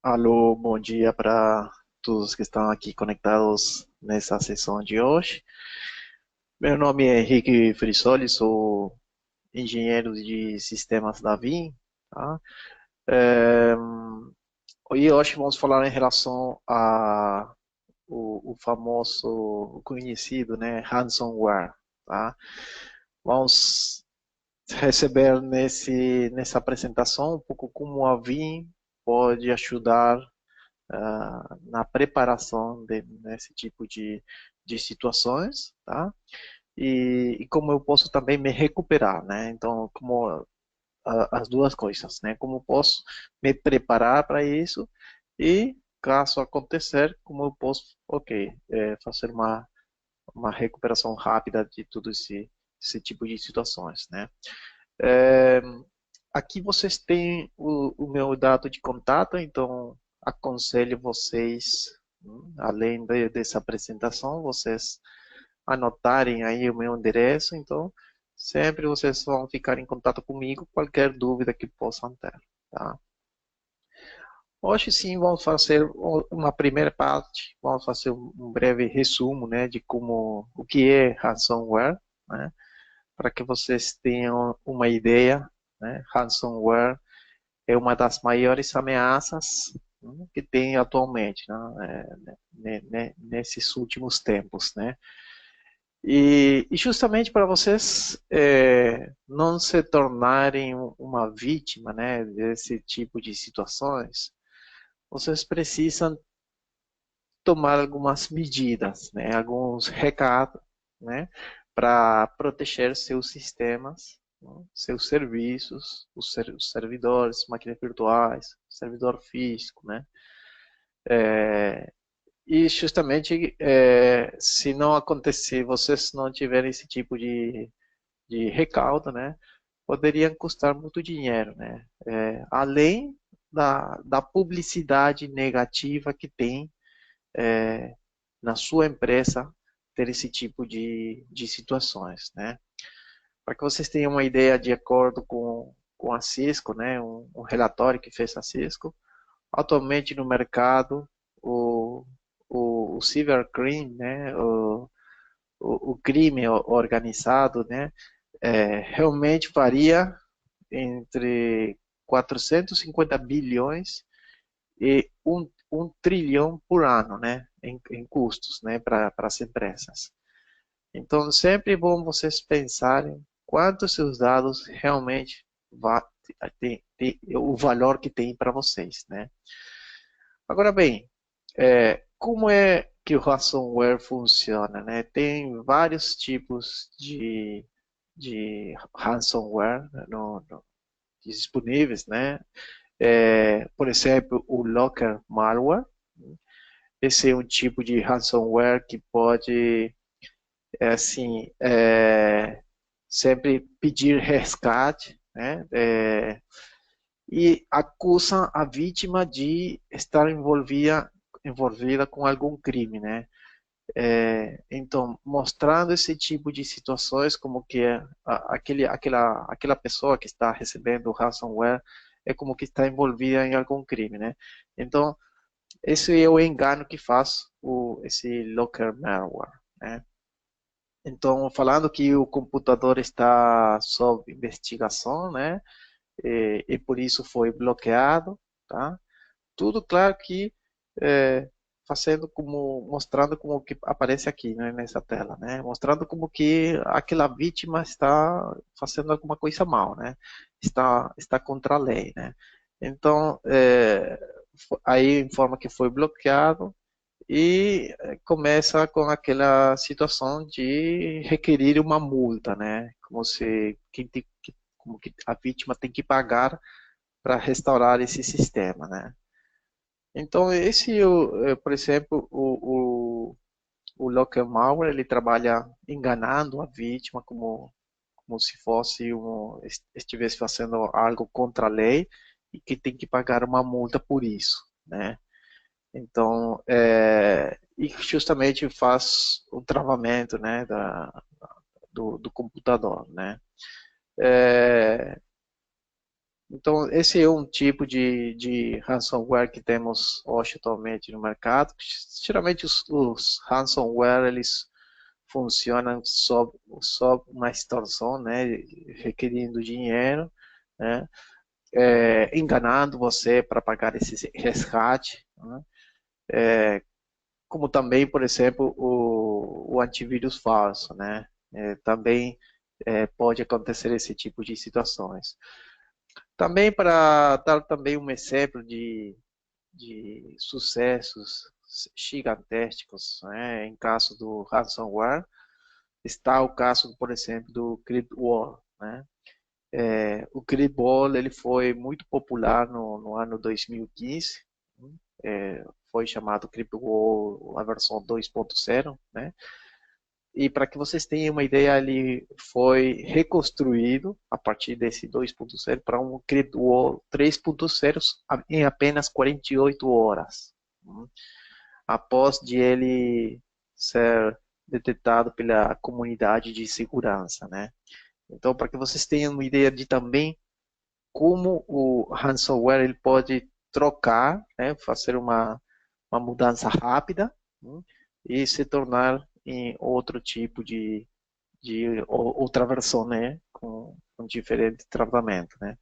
Alô, bom dia para todos que estão aqui conectados nessa sessão de hoje. Meu nome é Henrique Frissoli, sou engenheiro de sistemas da VIM, tá? É, e hoje vamos falar em relação a o famoso, o conhecido, né, ransomware, tá? Vamos receber nessa apresentação um pouco como a VIM pode ajudar na preparação nesse tipo de situações, tá? E como eu posso também me recuperar, né? Então, como as duas coisas, né? Como eu posso me preparar para isso e, caso acontecer, como eu posso, ok, fazer uma recuperação rápida de tudo esse tipo de situações, né? É, aqui vocês têm o meu dado de contato, então aconselho vocês, além dessa apresentação, vocês anotarem aí o meu endereço, então sempre vocês vão ficar em contato comigo, qualquer dúvida que possam ter, tá? Hoje sim vamos fazer uma primeira parte, vamos fazer um breve resumo, né, de o que é ransomware, né, para que vocês tenham uma ideia, né, ransomware é uma das maiores ameaças, que tem atualmente, nesses últimos tempos, né? E justamente para vocês não se tornarem uma vítima, né, desse tipo de situações, vocês precisam tomar algumas medidas, né, alguns recados, né, para proteger seus sistemas, né, seus serviços, os servidores, máquinas virtuais, servidor físico, né? E justamente se não acontecer, vocês não tiverem esse tipo de recaudo, né, poderiam custar muito dinheiro, né? Além da publicidade negativa que tem na sua empresa ter esse tipo de situações, né? Para que vocês tenham uma ideia, de acordo com a Cisco, né, um relatório que fez a Cisco, atualmente no mercado, o, o cybercrime, né, o crime organizado, né, realmente varia entre 450 bilhões e um trilhão por ano, né, em custos, né, para as empresas. Então, sempre é bom vocês pensarem quantos seus dados realmente tem o valor que tem para vocês, né? Agora bem, como é que o ransomware funciona, né? Tem vários tipos de ransomware, né, disponíveis, né? Por exemplo, o Locker Malware. Esse é um tipo de ransomware que pode, assim, sempre pedir resgate, né? E acusa a vítima de estar envolvida com algum crime, né? Então, mostrando esse tipo de situações, como que aquela pessoa que está recebendo o ransomware é como que está envolvida em algum crime, né? Então, esse é o engano que faz esse locker malware, né? Então, falando que o computador está sob investigação, né? E por isso foi bloqueado, tá? Tudo claro que é, fazendo como, mostrando como que aparece aqui, né, nessa tela, né? Mostrando como que aquela vítima está fazendo alguma coisa mal, né? Está contra a lei, né? Então, aí informa que foi bloqueado e começa com aquela situação de requerir uma multa, né? Como se como que a vítima tem que pagar para restaurar esse sistema, né? Então, por exemplo, o Locker Malware, ele trabalha enganando a vítima como se fosse estivesse fazendo algo contra a lei e que tem que pagar uma multa por isso, né? Então, e justamente faz o travamento, né, do computador, né? Então, esse é um tipo de ransomware que temos hoje atualmente no mercado. Geralmente, os ransomware, eles funcionam sob uma extorsão, né, requerindo dinheiro, né, enganando você para pagar esse resgate, né, como também, por exemplo, o antivírus falso, né, também pode acontecer esse tipo de situações. Também para dar também um exemplo de sucessos gigantescos, né, em caso do ransomware, está o caso, por exemplo, do CryptWall, né? O CryptWall ele foi muito popular no ano 2015, foi chamado CryptWall a versão 2.0, né? E para que vocês tenham uma ideia, ele foi reconstruído a partir desse 2.0 para um CryptWall 3.0 em apenas 48 horas, né? Após de ele ser detectado pela comunidade de segurança, né? Então, para que vocês tenham uma ideia de também como o ransomware ele pode trocar, né, fazer uma mudança rápida, né, e se tornar em outro tipo de outra versão, né, com diferente tratamento, né.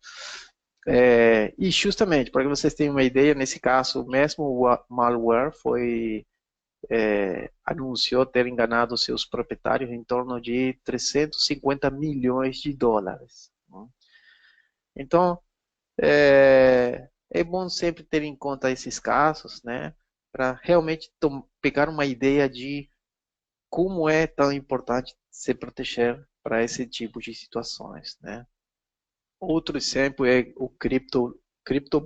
E justamente, para que vocês tenham uma ideia, nesse caso, mesmo o malware anunciou ter enganado seus proprietários em torno de 350 milhões de dólares, né. Então, é bom sempre ter em conta esses casos, né, para realmente pegar uma ideia de como é tão importante se proteger para esse tipo de situações, né. Outro exemplo é o crypto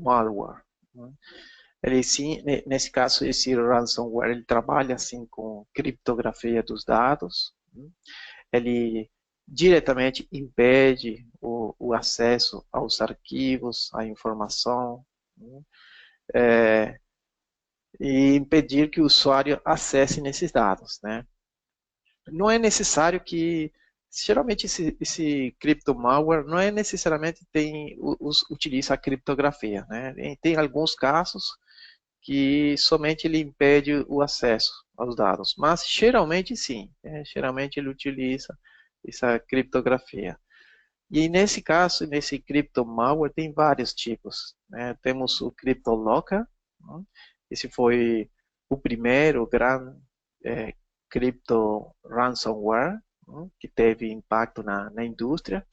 malware, né. Ele sim, nesse caso, esse ransomware, ele trabalha assim com criptografia dos dados, né. Ele diretamente impede o acesso aos arquivos, à informação, né, e impedir que o usuário acesse nesses dados, né. Não é necessário que, geralmente esse crypto malware não é necessariamente utiliza a criptografia, né. Tem alguns casos que somente ele impede o acesso aos dados, mas geralmente sim, né, geralmente ele utiliza essa criptografia. E nesse caso, nesse crypto malware, tem vários tipos, né? Temos o CryptoLocker, né? Esse foi o primeiro grande crypto ransomware, né, que teve impacto na indústria.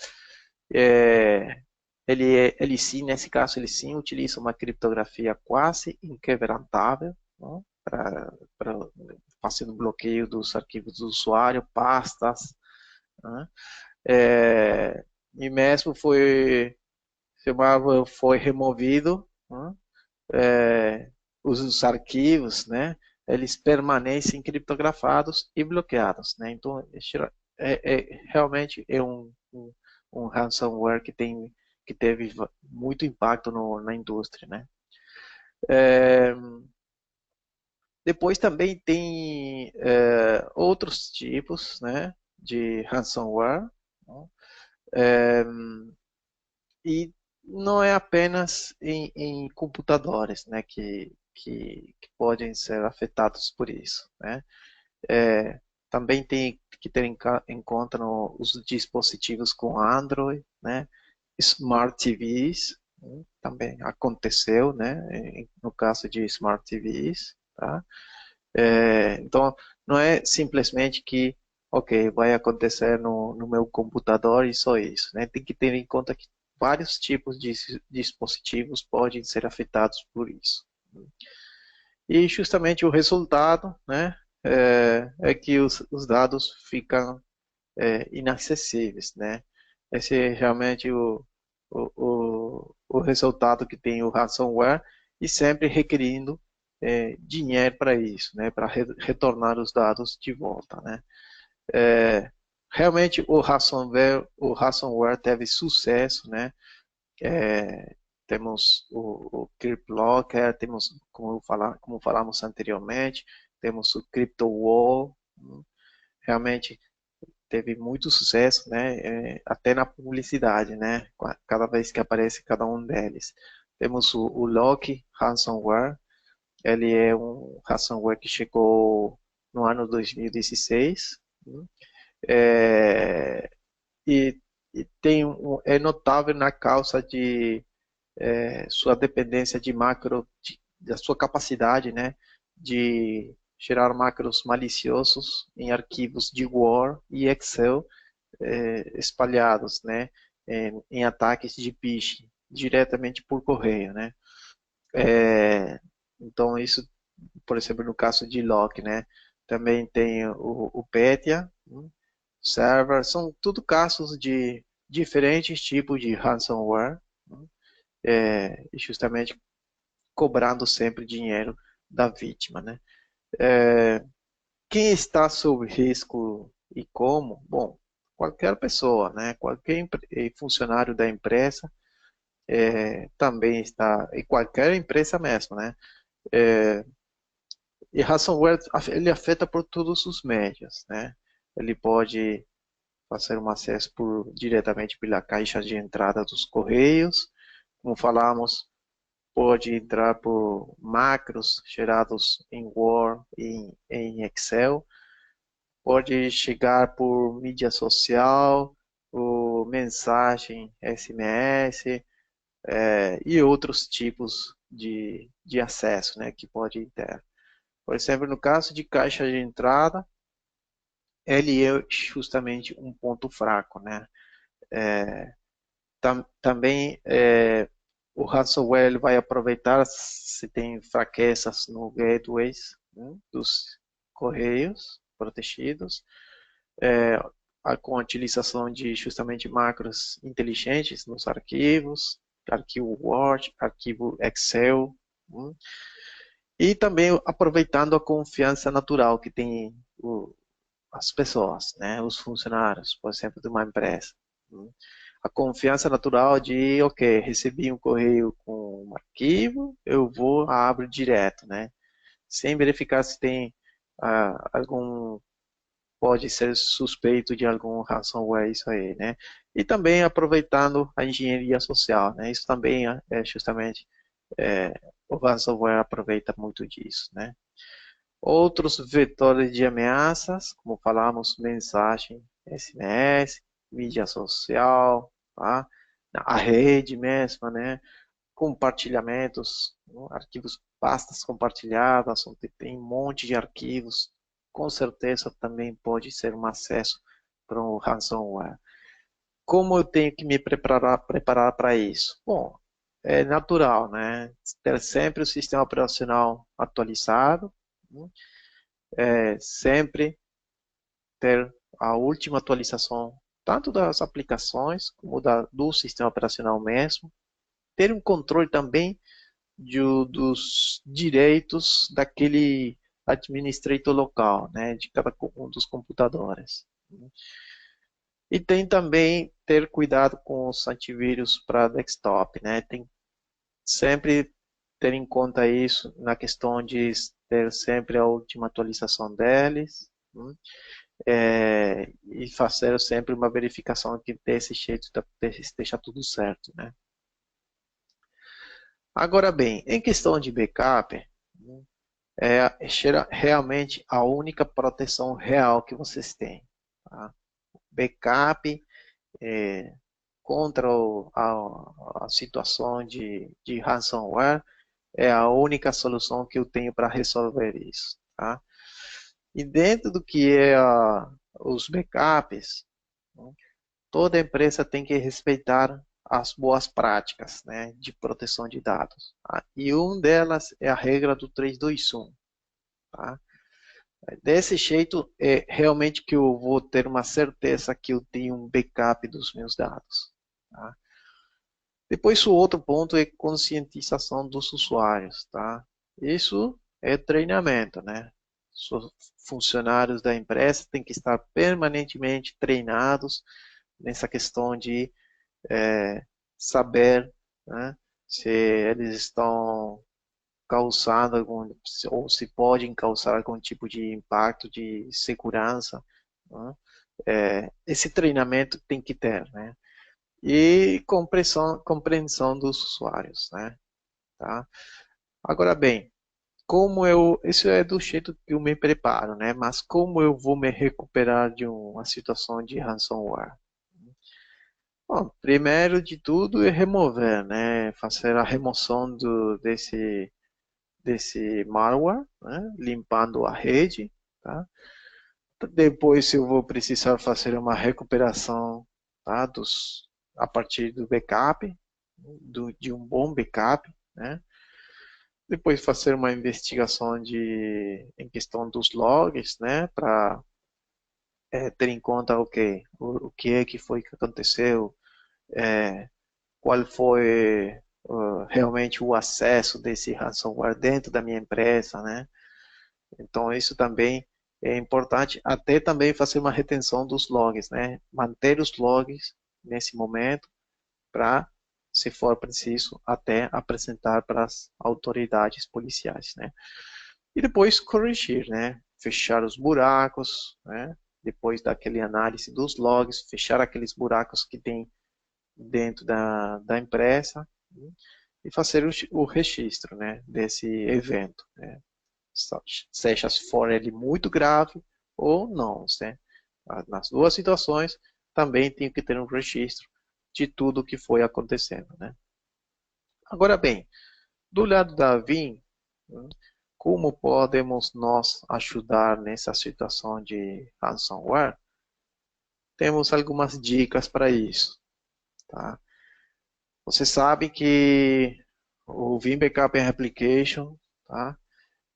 É, ele sim, nesse caso, ele sim utiliza uma criptografia quase inquebrantável, né, para fazer o bloqueio dos arquivos do usuário, pastas, né? É, e mesmo foi removido, né? Os arquivos, né? Eles permanecem criptografados e bloqueados, né? Então, realmente é um ransomware que teve muito impacto na indústria, né? É, depois também tem outros tipos, né, de ransomware, né? É, e não é apenas em computadores, né, que podem ser afetados por isso, né? Também tem que ter em conta os dispositivos com Android, né? Smart TVs, né? Também aconteceu, né? No caso de Smart TVs, tá? Então, não é simplesmente que, ok, vai acontecer no meu computador e só isso, né? Tem que ter em conta que vários tipos de dispositivos podem ser afetados por isso. E justamente o resultado, né, é que os dados ficam inacessíveis, né? Esse é realmente o resultado que tem o ransomware e sempre requerindo dinheiro para isso, né? Para retornar os dados de volta, né? É, realmente o ransomware teve sucesso, né? Temos o CryptLocker, temos, como falamos anteriormente, temos o CryptoWall, né? Realmente teve muito sucesso, né? Até na publicidade, né? Cada vez que aparece cada um deles. Temos o Loki Ransomware. Ele é um ransomware que chegou no ano 2016, né? É, e, é notável na causa de sua dependência de macro, da sua capacidade, né, de gerar macros maliciosos em arquivos de Word e Excel espalhados, né, em ataques de phishing diretamente por correio, né. É, então isso, por exemplo, no caso de Lock, né, também tem o Petya, Server, são tudo casos de diferentes tipos de ransomware, né, e justamente cobrando sempre dinheiro da vítima, né? Quem está sob risco e como? Bom, qualquer pessoa, né? Qualquer funcionário da empresa também está, e qualquer empresa mesmo, né? E ransomware ele afeta por todos os meios, né? Ele pode fazer um acesso diretamente pela caixa de entrada dos correios, como falamos, pode entrar por macros gerados em Word e em Excel, pode chegar por mídia social, por mensagem SMS, e outros tipos de acesso, né, que pode ter. Por exemplo, no caso de caixa de entrada, ele é justamente um ponto fraco, né? Também o ransomware ele vai aproveitar se tem fraquezas no gateways, né, dos correios protegidos, é, com a utilização de justamente macros inteligentes nos arquivos, arquivo Word, arquivo Excel, né, e também aproveitando a confiança natural que tem as pessoas, né, os funcionários, por exemplo, de uma empresa, né. A confiança natural de, ok, recebi um correio com um arquivo, eu vou, abro direto, né? Sem verificar se tem algum, pode ser suspeito de algum ransomware, isso aí, né? E também aproveitando a engenharia social, né? Isso também é justamente, é, o ransomware aproveita muito disso, né? Outros vetores de ameaças, como falamos, mensagem, SMS, mídia social, tá? A rede mesma, né? Compartilhamentos, né? Arquivos, pastas compartilhadas, onde tem um monte de arquivos, com certeza também pode ser um acesso para um ransomware. Como eu tenho que me preparar para isso? Bom, é natural, né? Ter sempre o sistema operacional atualizado, né? Sempre ter a última atualização, tanto das aplicações como do sistema operacional mesmo, ter um controle também dos direitos daquele administrador local, né, de cada um dos computadores. E tem também ter cuidado com os antivírus para desktop, né? Tem sempre ter em conta isso na questão de ter sempre a última atualização deles, né? E fazer sempre uma verificação que desse jeito esteja tudo certo, né? Agora bem, em questão de backup, né, realmente a única proteção real que vocês têm, tá? Backup é, contra a situação de ransomware é a única solução que eu tenho para resolver isso, tá? E dentro do que é os backups, né, toda empresa tem que respeitar as boas práticas, né, de proteção de dados, tá? E uma delas é a regra do 3-2-1, tá? Desse jeito, é realmente que eu vou ter uma certeza que eu tenho um backup dos meus dados, tá? Depois, o outro ponto é conscientização dos usuários, tá? Isso é treinamento, né? Os funcionários da empresa têm que estar permanentemente treinados nessa questão de saber, né, se eles estão causando ou se podem causar algum tipo de impacto de segurança, né? esse treinamento tem que ter, né? E compreensão dos usuários, né? Tá? Agora bem, isso é do jeito que eu me preparo, né? Mas como eu vou me recuperar de uma situação de ransomware? Bom, primeiro de tudo é remover, né? Fazer a remoção desse malware, né? Limpando a rede, tá? Depois eu vou precisar fazer uma recuperação, tá? A partir do backup, de um bom backup, né? Depois fazer uma investigação em questão dos logs, né? Para ter em conta o que é que foi que aconteceu, é, qual foi realmente o acesso desse ransomware dentro da minha empresa, né? Então isso também é importante, até também fazer uma retenção dos logs, né? Manter os logs nesse momento para, se for preciso, até apresentar para as autoridades policiais, né? E depois corrigir, né? Fechar os buracos, né? Depois daquele análise dos logs, fechar aqueles buracos que tem dentro da empresa, né? E fazer o registro, né? Desse evento, né? Seja se for ele muito grave ou não, né? Nas duas situações, também tem que ter um registro de tudo que foi acontecendo, né? Agora bem, do lado da VIM, né, como podemos nós ajudar nessa situação de ransomware? Temos algumas dicas para isso, tá? Você sabe que o Vim Backup Application, tá?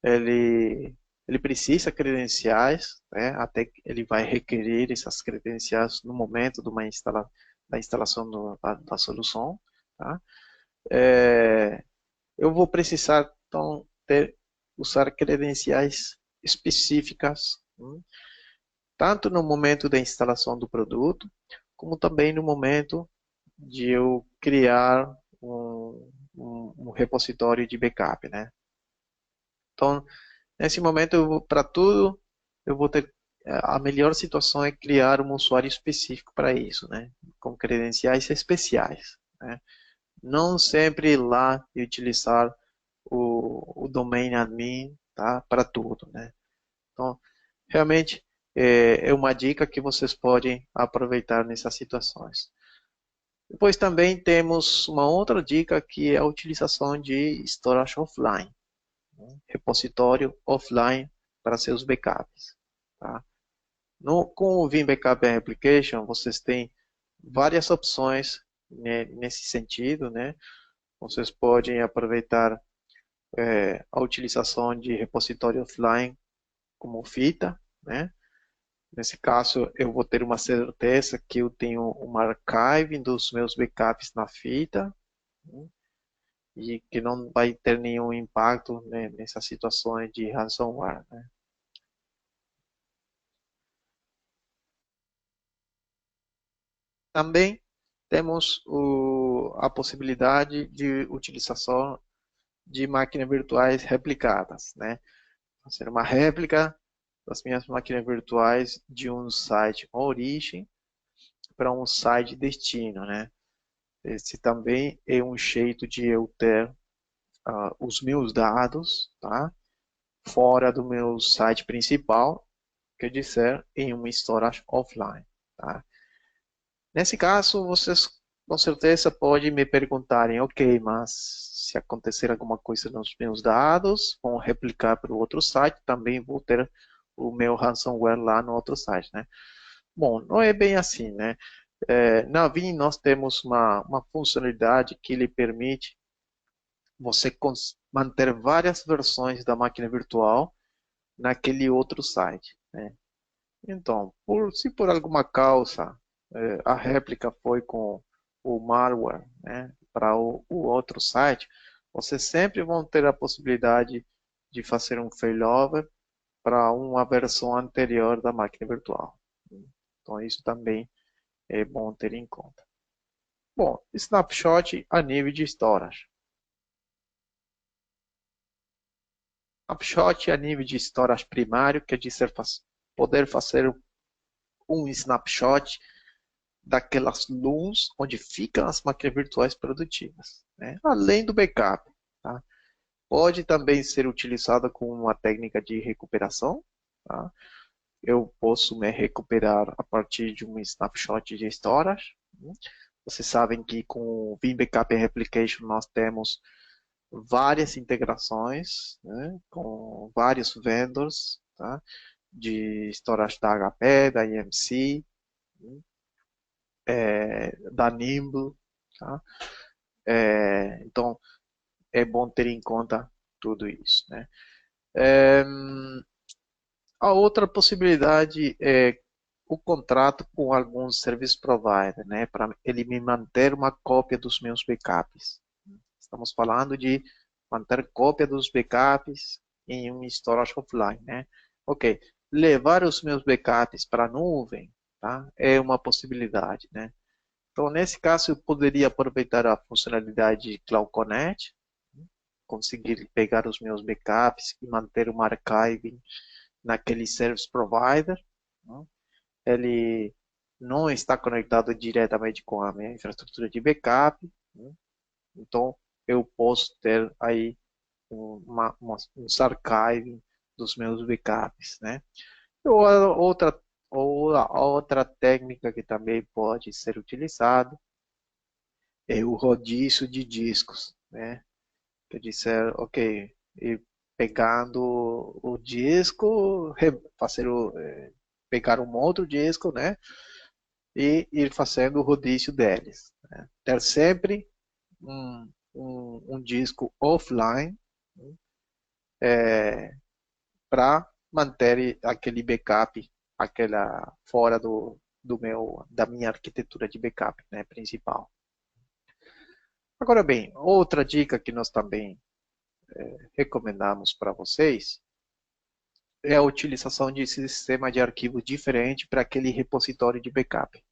Ele, ele precisa de credenciais, né? Até que ele vai requerer essas credenciais no momento da instalação da solução, tá? Eu vou precisar, então, usar credenciais específicas, tanto no momento da instalação do produto, como também no momento de eu criar um repositório de backup, né? Então, nesse momento, para tudo, eu vou ter a melhor situação é criar um usuário específico para isso, né? Com credenciais especiais, né? Não sempre ir lá e utilizar o domain admin, tá? Para tudo, né? Então, realmente é uma dica que vocês podem aproveitar nessas situações. Depois também temos uma outra dica que é a utilização de storage offline, né? Repositório offline para seus backups, tá? Com o Vim Backup Application, vocês têm várias opções, né, nesse sentido, né? Vocês podem aproveitar a utilização de repositório offline como fita, né? Nesse caso, eu vou ter uma certeza que eu tenho uma archive dos meus backups na fita, né? E que não vai ter nenhum impacto, né, nessas situações de ransomware, né? Também temos a possibilidade de utilização de máquinas virtuais replicadas, né? Fazer uma réplica das minhas máquinas virtuais de um site origem para um site destino, né? Esse também é um jeito de eu ter os meus dados, tá? Fora do meu site principal, quer dizer, em um storage offline, tá? Nesse caso, vocês com certeza podem me perguntarem, ok, mas se acontecer alguma coisa nos meus dados, vão replicar para o outro site, também vou ter o meu ransomware lá no outro site, né? Bom, não é bem assim, né? Na Vim nós temos uma funcionalidade que lhe permite você manter várias versões da máquina virtual naquele outro site, né? Então, se por alguma causa a réplica foi com o malware, né, para o outro site, vocês sempre vão ter a possibilidade de fazer um failover para uma versão anterior da máquina virtual. Então, isso também é bom ter em conta. Bom, snapshot a nível de storage. Snapshot a nível de storage primário quer dizer poder fazer um snapshot daquelas LUNs onde ficam as máquinas virtuais produtivas, né? Além do backup. Tá? Pode também ser utilizada com uma técnica de recuperação. Tá? Eu posso me recuperar a partir de um snapshot de storage. Vocês sabem que com o Vim Backup Replication nós temos várias integrações, né, com vários vendors, tá, de storage da HP, da EMC, da Nimble. Tá? Então, é bom ter em conta tudo isso. Né? A outra possibilidade é o contrato com alguns service provider, né, para ele me manter uma cópia dos meus backups. Estamos falando de manter cópia dos backups em um storage offline, né? Ok, levar os meus backups para a nuvem, tá? É uma possibilidade, né? Então, nesse caso, eu poderia aproveitar a funcionalidade de Cloud Connect, conseguir pegar os meus backups e manter uma archiving naquele service provider. Né? Ele não está conectado diretamente com a minha infraestrutura de backup. Né? Então, eu posso ter aí um archiving dos meus backups. Né? Outra técnica que também pode ser utilizada é o rodízio de discos. Né? Quer dizer, ok, e pegando o disco, pegar um outro disco, né? E ir fazendo o rodízio deles. Né? Ter sempre um disco offline, para manter aquele backup fora da minha arquitetura de backup, né, principal. Agora bem, outra dica que nós também recomendamos para vocês é a utilização de sistema de arquivo diferente para aquele repositório de backup.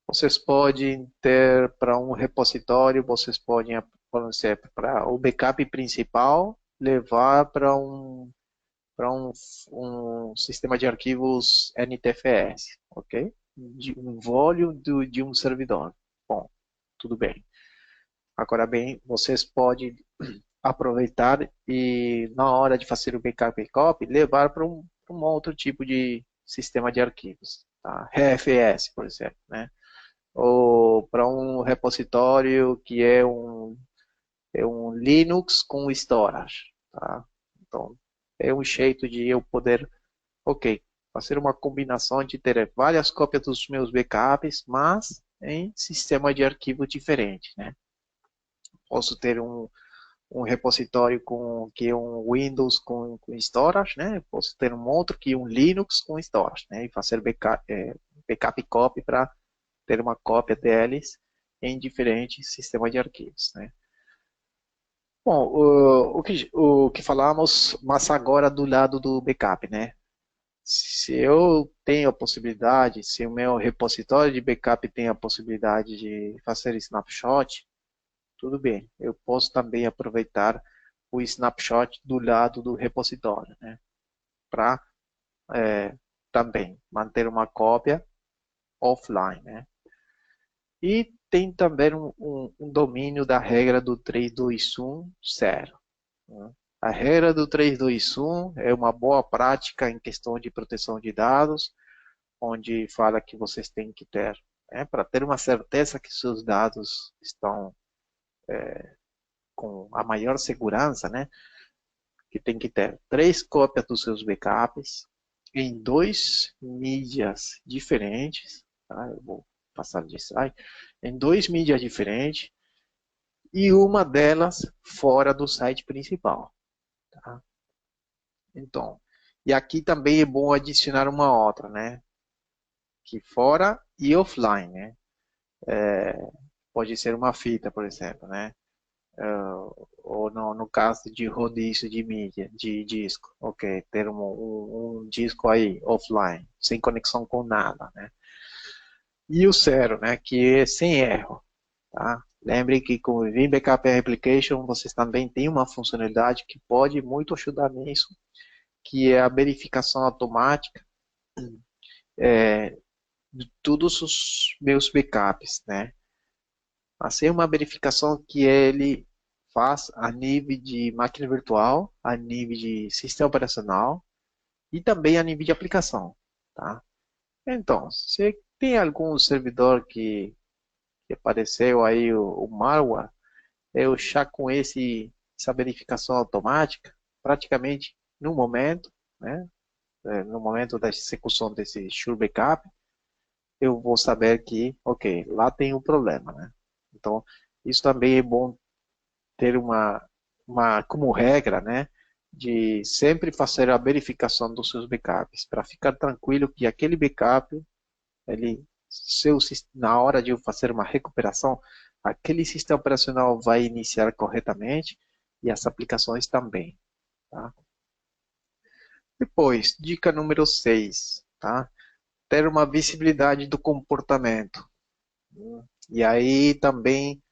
Vocês podem ter para um repositório, vocês podem, por exemplo, para o backup principal, levar para um sistema de arquivos NTFS, ok? De um volume de um servidor. Bom, tudo bem. Agora bem, vocês podem aproveitar e na hora de fazer o backup levar para um outro tipo de sistema de arquivos, tá? RFS, por exemplo, né? Ou para um repositório que é um Linux com storage, tá? Então, é um jeito de eu poder, ok, fazer uma combinação de ter várias cópias dos meus backups, mas em sistema de arquivo diferente, né? Posso ter um repositório que é um Windows com storage, né? Posso ter um outro que é um Linux com storage, né? E fazer backup e copy para ter uma cópia deles em diferentes sistemas de arquivos, né? Bom, o que falamos, mas agora do lado do backup, né? Se eu tenho a possibilidade, se o meu repositório de backup tem a possibilidade de fazer snapshot, tudo bem. Eu posso também aproveitar o snapshot do lado do repositório, né? Para também manter uma cópia offline, né? E tem também um domínio da regra do 3-2-1-0. Né? A regra do 3-2-1 é uma boa prática em questão de proteção de dados, onde fala que vocês têm que ter, né, para ter uma certeza que seus dados estão com a maior segurança, né, que tem que ter 3 cópias dos seus backups em 2 mídias diferentes, tá? Eu vou passar de slide, em 2 mídias diferentes e uma delas fora do site principal. Tá? Então, e aqui também é bom adicionar uma outra, né? Que fora e offline, né? Pode ser uma fita, por exemplo, né? Ou no caso de rodízio de mídia, de disco, ok, ter um disco aí offline, sem conexão com nada, né? E o zero, né? Que é sem erro, tá? Lembre que com o Vim Backup Application vocês também têm uma funcionalidade que pode muito ajudar nisso, que é a verificação automática de todos os meus backups, né? Assim, uma verificação que ele faz a nível de máquina virtual, a nível de sistema operacional e também a nível de aplicação, tá? Então, se tem algum servidor que apareceu aí o malware, eu já com essa verificação automática, praticamente no momento, né? No momento da execução desse Sure Backup, eu vou saber que, ok, lá tem um problema, né? Então, isso também é bom ter como regra, né? De sempre fazer a verificação dos seus backups, para ficar tranquilo que aquele backup, ele, na hora de eu fazer uma recuperação, aquele sistema operacional vai iniciar corretamente e as aplicações também, tá? Depois, dica número 6, tá? Ter uma visibilidade do comportamento. E aí também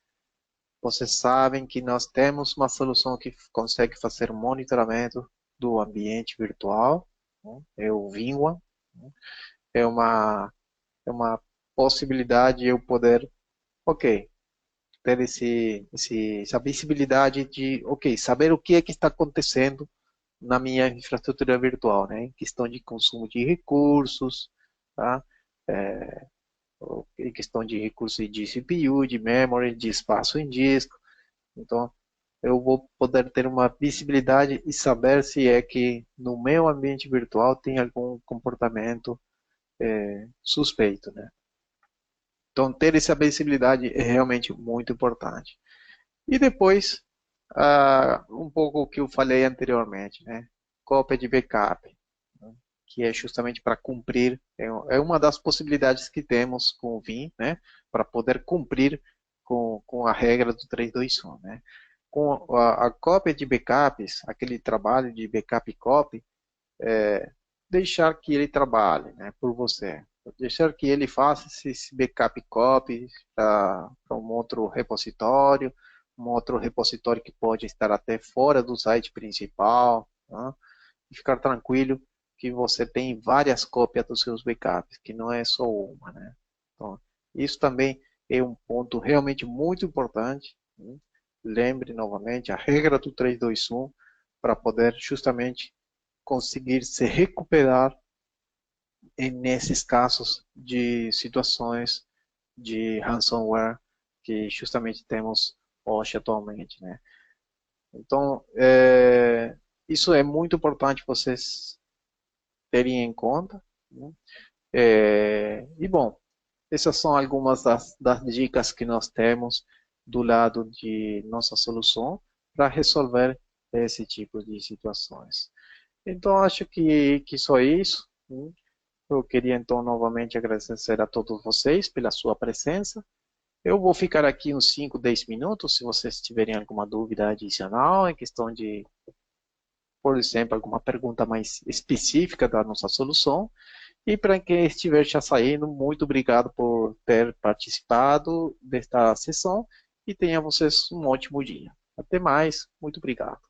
vocês sabem que nós temos uma solução que consegue fazer monitoramento do ambiente virtual, né? É o Vingua. Né? É uma possibilidade de eu poder, ok, ter essa visibilidade de, ok, saber o que é que está acontecendo na minha infraestrutura virtual, né? Em questão de consumo de recursos, tá? É, em questão de recursos de CPU, de memory, de espaço em disco. Então, eu vou poder ter uma visibilidade e saber se é que no meu ambiente virtual tem algum comportamento suspeito, né? Então, ter essa visibilidade é realmente muito importante. E depois, um pouco o que eu falei anteriormente, né? Cópia de backup, né? Que é justamente para cumprir, é uma das possibilidades que temos com o Vim, né? Para poder cumprir com a regra do 3-2-1, né? Com a cópia de backups, aquele trabalho de backup copy, deixar que ele trabalhe, né, por você. Deixar que ele faça esse backup copy para um outro repositório que pode estar até fora do site principal, né, e ficar tranquilo que você tem várias cópias dos seus backups, que não é só uma, né? Então, isso também é um ponto realmente muito importante, né? Lembre novamente a regra do 3-2-1 para poder justamente conseguir se recuperar nesses casos de situações de ransomware que justamente temos hoje atualmente, né? Então, isso é muito importante vocês terem em conta, né? E bom, essas são algumas das dicas que nós temos do lado de nossa solução para resolver esse tipo de situações. Então, acho que só isso, né? Eu queria então novamente agradecer a todos vocês pela sua presença. Eu vou ficar aqui uns 5, 10 minutos, se vocês tiverem alguma dúvida adicional em questão de, por exemplo, alguma pergunta mais específica da nossa solução. E para quem estiver já saindo, muito obrigado por ter participado desta sessão e tenha vocês um ótimo dia. Até mais, muito obrigado.